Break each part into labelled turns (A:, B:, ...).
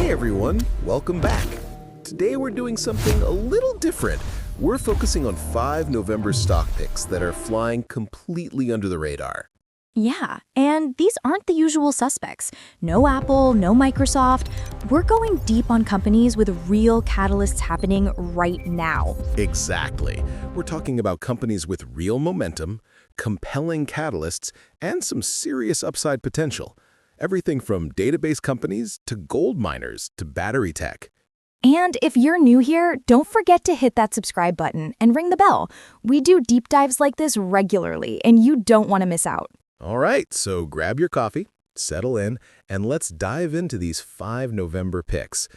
A: Hey everyone, welcome back. Today we're doing something a little different. We're focusing on 5 November stock picks that are flying completely under the radar.
B: Yeah, and these aren't the usual suspects. No Apple, no Microsoft. We're going deep on companies with real catalysts happening right now.
A: Exactly. We're talking about companies with real momentum, compelling catalysts, and some serious upside potential. Everything from database companies to gold miners to battery tech.
B: And if you're new here, don't forget to hit that subscribe button and ring the bell. We do deep dives like this regularly, and you don't want to miss out.
A: All right, so grab your coffee, settle in, and let's dive into these 5 November picks.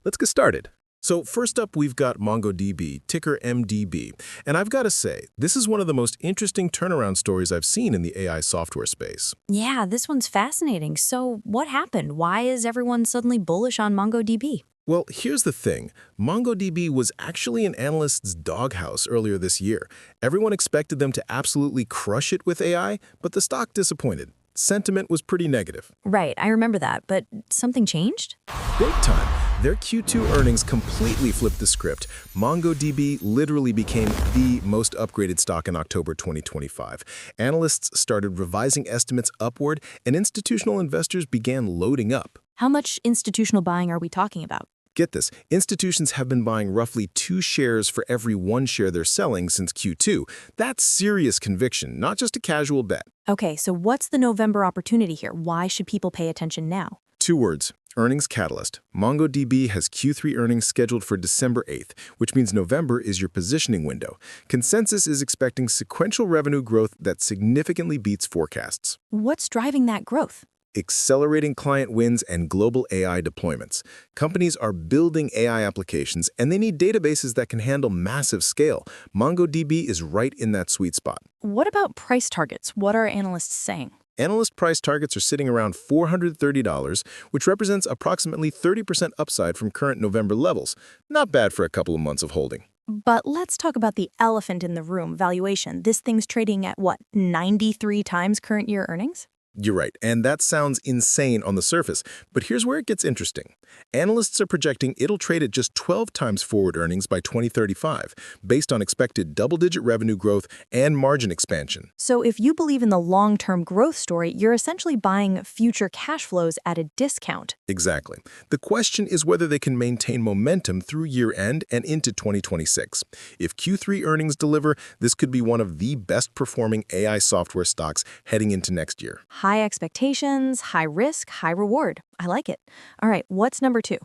A: Let's get started. So first up, we've got MongoDB, ticker MDB. And I've got to say, this is one of the most interesting turnaround stories I've seen in the AI software space.
B: Yeah, this one's fascinating. So what happened? Why is everyone suddenly bullish on MongoDB?
A: Well, here's the thing. MongoDB was actually an analyst's doghouse earlier this year. Everyone expected them to absolutely crush it with AI, but the stock disappointed. Sentiment was pretty negative.
B: Right, I remember that, but something changed?
A: Big time. Their Q2 earnings completely flipped the script. MongoDB literally became the most upgraded stock in October 2025. Analysts started revising estimates upward, and institutional investors began loading up.
B: How much institutional buying are we talking about?
A: Get this, institutions have been buying roughly 2 shares for every 1 share they're selling since Q2. That's serious conviction, not just a casual bet.
B: Okay, so what's the November opportunity here? Why should people pay attention now?
A: 2 words, earnings catalyst. MongoDB has Q3 earnings scheduled for December 8th, which means November is your positioning window. Consensus is expecting sequential revenue growth that significantly beats forecasts.
B: What's driving that growth?
A: Accelerating client wins and global AI deployments. Companies are building AI applications, and they need databases that can handle massive scale. MongoDB is right in that sweet spot.
B: What about price targets? What are analysts saying?
A: Analyst price targets are sitting around $430, which represents approximately 30% upside from current November levels. Not bad for a couple of months of holding.
B: But let's talk about the elephant in the room, valuation. This thing's trading at what, 93 times current year earnings?
A: You're right, and that sounds insane on the surface, but here's where it gets interesting. Analysts are projecting it'll trade at just 12 times forward earnings by 2035, based on expected double-digit revenue growth and margin expansion.
B: So if you believe in the long-term growth story, you're essentially buying future cash flows at a discount.
A: Exactly. The question is whether they can maintain momentum through year-end and into 2026. If Q3 earnings deliver, this could be one of the best-performing AI software stocks heading into next year.
B: High expectations, high risk, high reward. I like it. All right, what's number 2?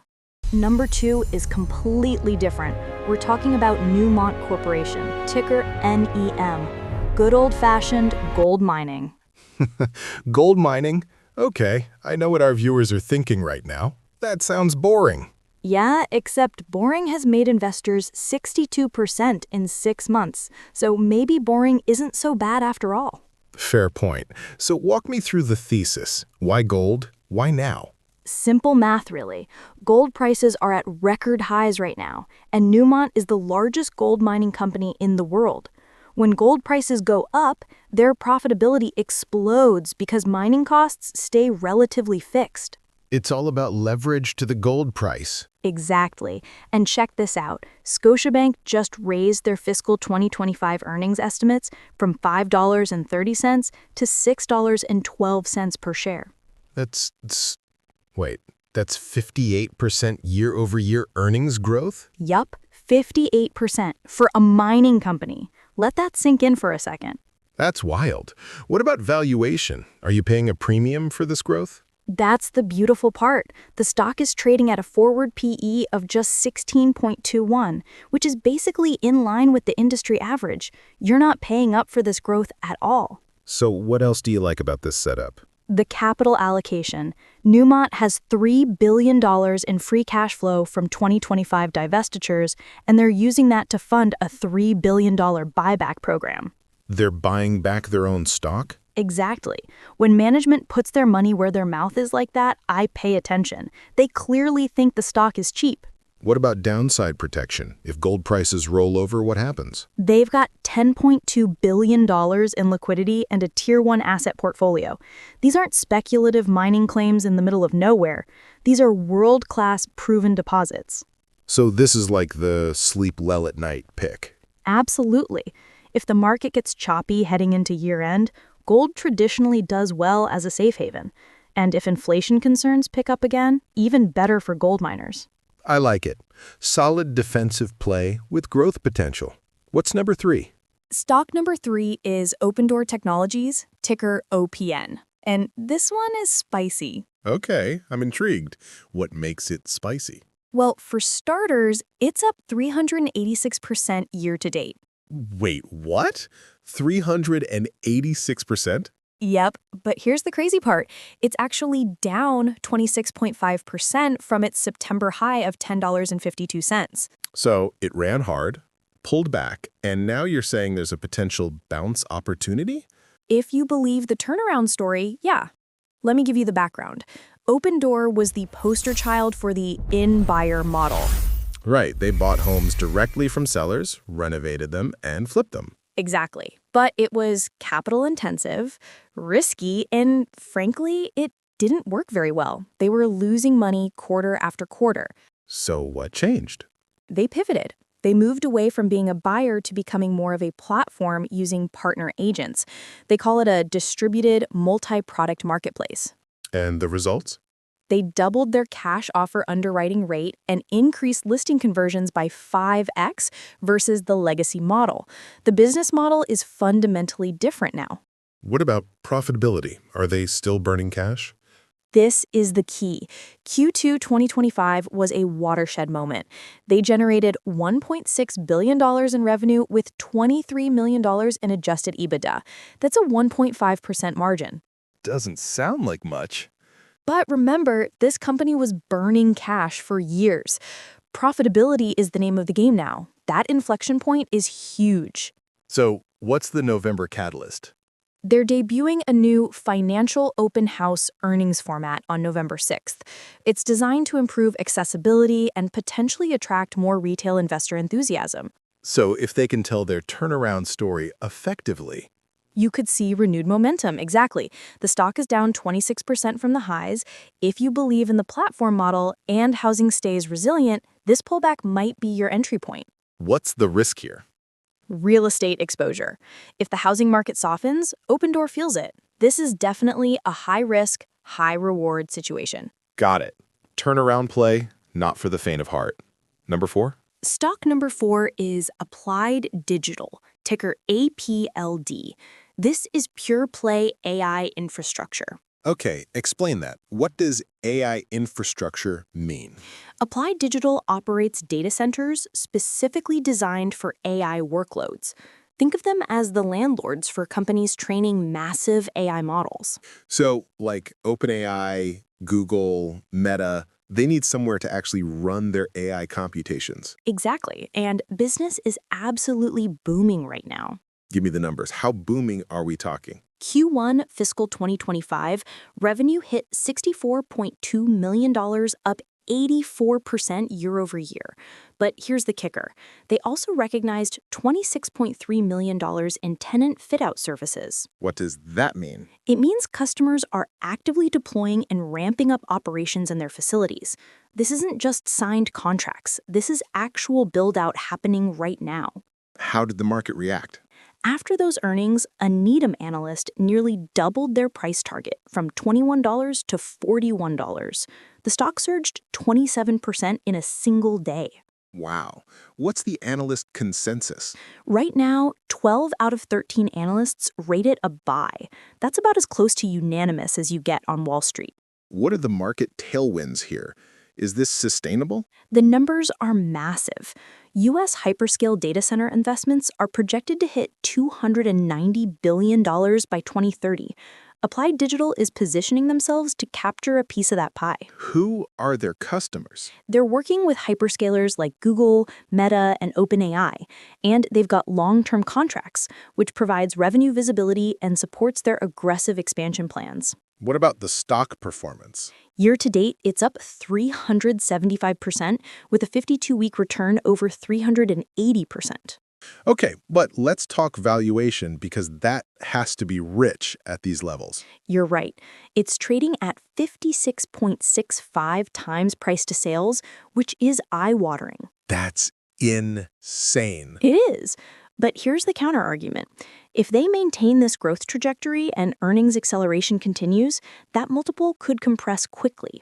B: Number 2 is completely different. We're talking about Newmont Corporation, ticker NEM. Good old-fashioned gold mining.
C: Gold mining? Okay, I know what our viewers are thinking right now. That sounds boring.
B: Yeah, except boring has made investors 62% in 6 months. So maybe boring isn't so bad after all.
C: Fair point. So walk me through the thesis. Why gold? Why now?
B: Simple math, really. Gold prices are at record highs right now, and Newmont is the largest gold mining company in the world. When gold prices go up, their profitability explodes because mining costs stay relatively fixed.
C: It's all about leverage to the gold price.
B: Exactly. And check this out. Scotiabank just raised their fiscal 2025 earnings estimates from $5.30 to $6.12 per share.
C: That's 58% year-over-year earnings growth?
B: Yup, 58% for a mining company. Let that sink in for a second.
C: That's wild. What about valuation? Are you paying a premium for this growth?
B: That's the beautiful part. The stock is trading at a forward PE of just 16.21, which is basically in line with the industry average. You're not paying up for this growth at all.
A: So what else do you like about this setup?
B: The capital allocation. Newmont has $3 billion in free cash flow from 2025 divestitures, and they're using that to fund a $3 billion buyback program.
C: They're buying back their own stock?
B: Exactly. When management puts their money where their mouth is like that, I pay attention. They clearly think the stock is cheap.
A: What about downside protection? If gold prices roll over, what happens?
B: They've got $10.2 billion in liquidity and a Tier 1 asset portfolio. These aren't speculative mining claims in the middle of nowhere. These are world-class proven deposits.
A: So this is like the sleep well at night pick.
B: Absolutely. If the market gets choppy heading into year-end, gold traditionally does well as a safe haven. And if inflation concerns pick up again, even better for gold miners.
A: I like it. Solid defensive play with growth potential. What's number 3?
D: Stock number 3 is Open Door Technologies, ticker OPN. And this one is spicy.
A: Okay, I'm intrigued. What makes it spicy?
D: Well, for starters, it's up 386% year to date.
A: Wait, what? 386%?
D: Yep, but here's the crazy part. It's actually down 26.5% from its September high of $10.52.
A: So it ran hard, pulled back, and now you're saying there's a potential bounce opportunity?
D: If you believe the turnaround story, yeah. Let me give you the background. Open Door was the poster child for the in-buyer model.
A: Right, they bought homes directly from sellers, renovated them, and flipped them.
D: Exactly. But it was capital intensive, risky, and frankly, it didn't work very well. They were losing money quarter after quarter.
A: So what changed?
D: They pivoted. They moved away from being a buyer to becoming more of a platform using partner agents. They call it a distributed multi-product marketplace.
A: And the results?
D: They doubled their cash offer underwriting rate and increased listing conversions by 5x versus the legacy model. The business model is fundamentally different now.
A: What about profitability? Are they still burning cash?
D: This is the key. Q2 2025 was a watershed moment. They generated $1.6 billion in revenue with $23 million in adjusted EBITDA. That's a 1.5% margin.
C: Doesn't sound like much.
D: But remember, this company was burning cash for years. Profitability is the name of the game now. That inflection point is huge.
C: So, what's the November catalyst?
D: They're debuting a new financial open house earnings format on November 6th. It's designed to improve accessibility and potentially attract more retail investor enthusiasm.
C: So, if they can tell their turnaround story effectively,
D: You could see renewed momentum, exactly. The stock is down 26% from the highs. If you believe in the platform model and housing stays resilient, this pullback might be your entry point.
C: what's the risk here?
D: Real estate exposure. If the housing market softens, Open Door feels it. This is definitely a high-risk, high-reward situation.
C: Got it. Turnaround play, not for the faint of heart. Number 4?
D: Stock number 4 is Applied Digital, ticker APLD. This is pure play AI infrastructure.
A: Okay, explain that. What does AI infrastructure mean?
D: Applied Digital operates data centers specifically designed for AI workloads. Think of them as the landlords for companies training massive AI models.
A: So, like OpenAI, Google, Meta, they need somewhere to actually run their AI computations.
D: Exactly, and business is absolutely booming right now.
A: Give me the numbers. How booming are we talking?
D: Q1 fiscal 2025, revenue hit $64.2 million, up 84% year over year. But here's the kicker. They also recognized $26.3 million in tenant fit-out services.
A: What does that mean?
D: It means customers are actively deploying and ramping up operations in their facilities. This isn't just signed contracts. This is actual build-out happening right now.
A: How did the market react?
D: After those earnings, a Needham analyst nearly doubled their price target from $21 to $41. The stock surged 27% in a single day.
A: Wow. What's the analyst consensus?
D: Right now, 12 out of 13 analysts rate it a buy. That's about as close to unanimous as you get on Wall Street.
A: What are the market tailwinds here? Is this sustainable?
D: The numbers are massive. U.S. hyperscale data center investments are projected to hit $290 billion by 2030. Applied Digital is positioning themselves to capture a piece of that pie.
A: Who are their customers?
D: They're working with hyperscalers like Google, Meta, and OpenAI, and they've got long-term contracts, which provides revenue visibility and supports their aggressive expansion plans.
A: What about the stock performance?
D: Year to date, it's up 375%, with a 52-week return over 380%.
A: Okay, but let's talk valuation because that has to be rich at these levels.
D: You're right. It's trading at 56.65 times price to sales, which is eye-watering.
A: That's insane.
D: It is. But here's the counterargument. If they maintain this growth trajectory and earnings acceleration continues, that multiple could compress quickly.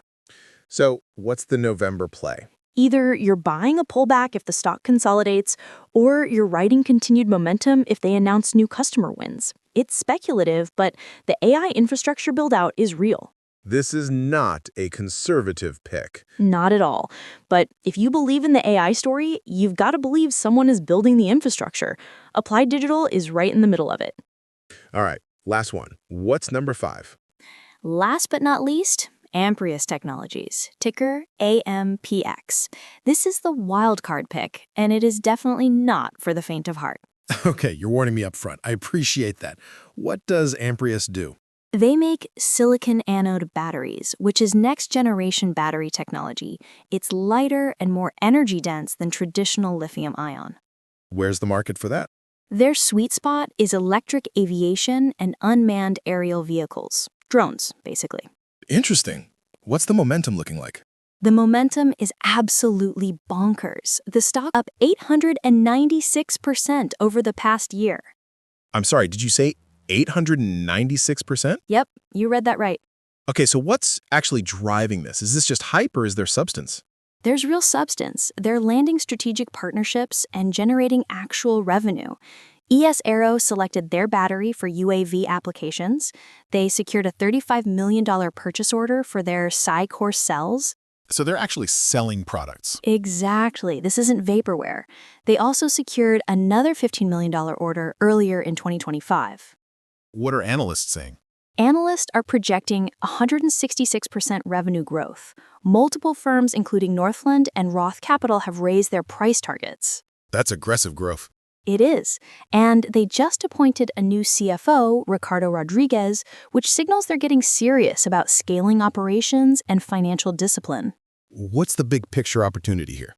A: So, what's the November play?
D: Either you're buying a pullback if the stock consolidates, or you're riding continued momentum if they announce new customer wins. It's speculative, but the AI infrastructure build-out is real.
A: This is not a conservative pick.
D: Not at all. But if you believe in the AI story, you've got to believe someone is building the infrastructure. Applied Digital is right in the middle of it.
A: All right, last one. What's number 5?
D: Last but not least, Amprius Technologies, ticker AMPX. This is the wildcard pick, and it is definitely not for the faint of heart.
C: Okay, you're warning me up front. I appreciate that. What does Amprius do?
D: They make silicon anode batteries, which is next-generation battery technology. It's lighter and more energy-dense than traditional lithium-ion.
C: Where's the market for that?
D: Their sweet spot is electric aviation and unmanned aerial vehicles. Drones, basically.
C: Interesting. What's the momentum looking like?
D: The momentum is absolutely bonkers. The stock up 896% over the past year.
A: I'm sorry, did you say 896%?
D: Yep, you read that right.
A: Okay, so what's actually driving this? Is this just hype or is there substance?
D: There's real substance. They're landing strategic partnerships and generating actual revenue. ES Aero selected their battery for UAV applications. They secured a $35 million purchase order for their SiCore cells.
C: So they're actually selling products.
D: Exactly. This isn't vaporware. They also secured another $15 million order earlier in 2025.
C: What are analysts saying?
D: Analysts are projecting 166% revenue growth. Multiple firms, including Northland and Roth Capital, have raised their price targets.
C: That's aggressive growth.
D: It is. And they just appointed a new CFO, Ricardo Rodriguez, which signals they're getting serious about scaling operations and financial discipline.
C: What's the big picture opportunity here?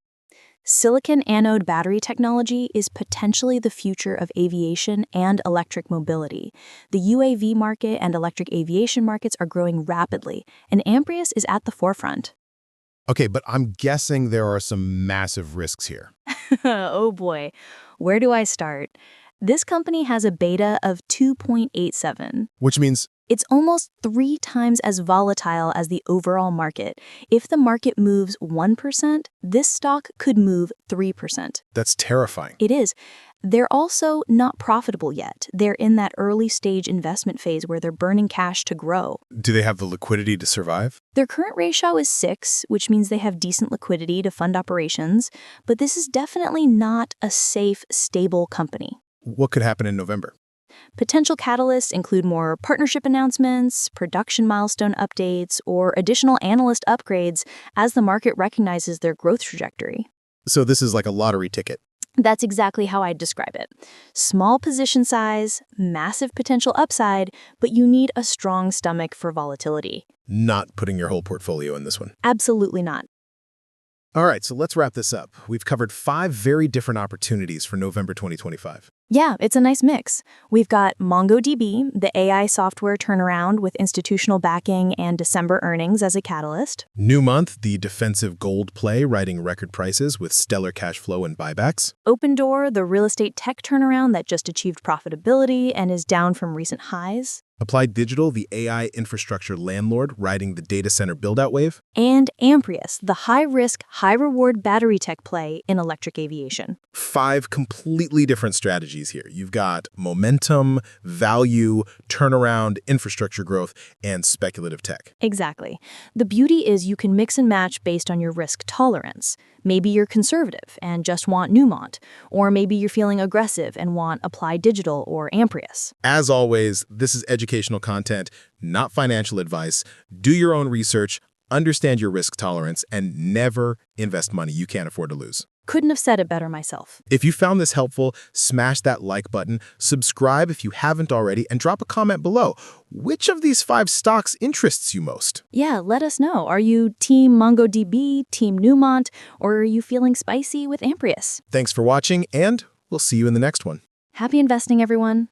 D: Silicon anode battery technology is potentially the future of aviation and electric mobility. The UAV market and electric aviation markets are growing rapidly, and Amprius is at the forefront.
C: Okay, but I'm guessing there are some massive risks here.
D: Oh boy, where do I start? This company has a beta of 2.87.
C: Which means
D: It's almost 3 times as volatile as the overall market. If the market moves 1%, this stock could move 3%.
C: that's terrifying.
D: It is. They're also not profitable yet. They're in that early stage investment phase where they're burning cash to grow.
C: Do they have the liquidity to survive?
D: Their current ratio is 6, which means they have decent liquidity to fund operations, but this is definitely not a safe, stable company.
C: What could happen in November?
D: Potential catalysts include more partnership announcements, production milestone updates, or additional analyst upgrades as the market recognizes their growth trajectory.
C: So this is like a lottery ticket.
D: That's exactly how I'd describe it. Small position size, massive potential upside, but you need a strong stomach for volatility.
C: Not putting your whole portfolio in this one.
D: Absolutely not.
C: All right, so let's wrap this up. We've covered 5 very different opportunities for November 2025.
D: Yeah, it's a nice mix. We've got MongoDB, the AI software turnaround with institutional backing and December earnings as a catalyst.
C: New month, the defensive gold play riding record prices with stellar cash flow and buybacks.
D: OpenDoor, the real estate tech turnaround that just achieved profitability and is down from recent highs.
C: Applied Digital, the AI infrastructure landlord riding the data center build-out wave.
D: And Amprius, the high-risk, high-reward battery tech play in electric aviation.
C: 5 completely different strategies here. You've got momentum, value, turnaround, infrastructure growth, and speculative tech.
D: Exactly. The beauty is you can mix and match based on your risk tolerance. Maybe you're conservative and just want Newmont, or maybe you're feeling aggressive and want Applied Digital or Amprius.
C: As always, this is educational content, not financial advice. Do your own research, understand your risk tolerance, and never invest money you can't afford to lose.
D: Couldn't have said it better myself.
C: If you found this helpful, smash that like button, subscribe if you haven't already, and drop a comment below. Which of these 5 stocks interests you most?
D: Yeah, let us know. Are you Team MongoDB, Team Newmont, or are you feeling spicy with Amprius?
C: Thanks for watching, and we'll see you in the next one.
D: Happy investing, everyone.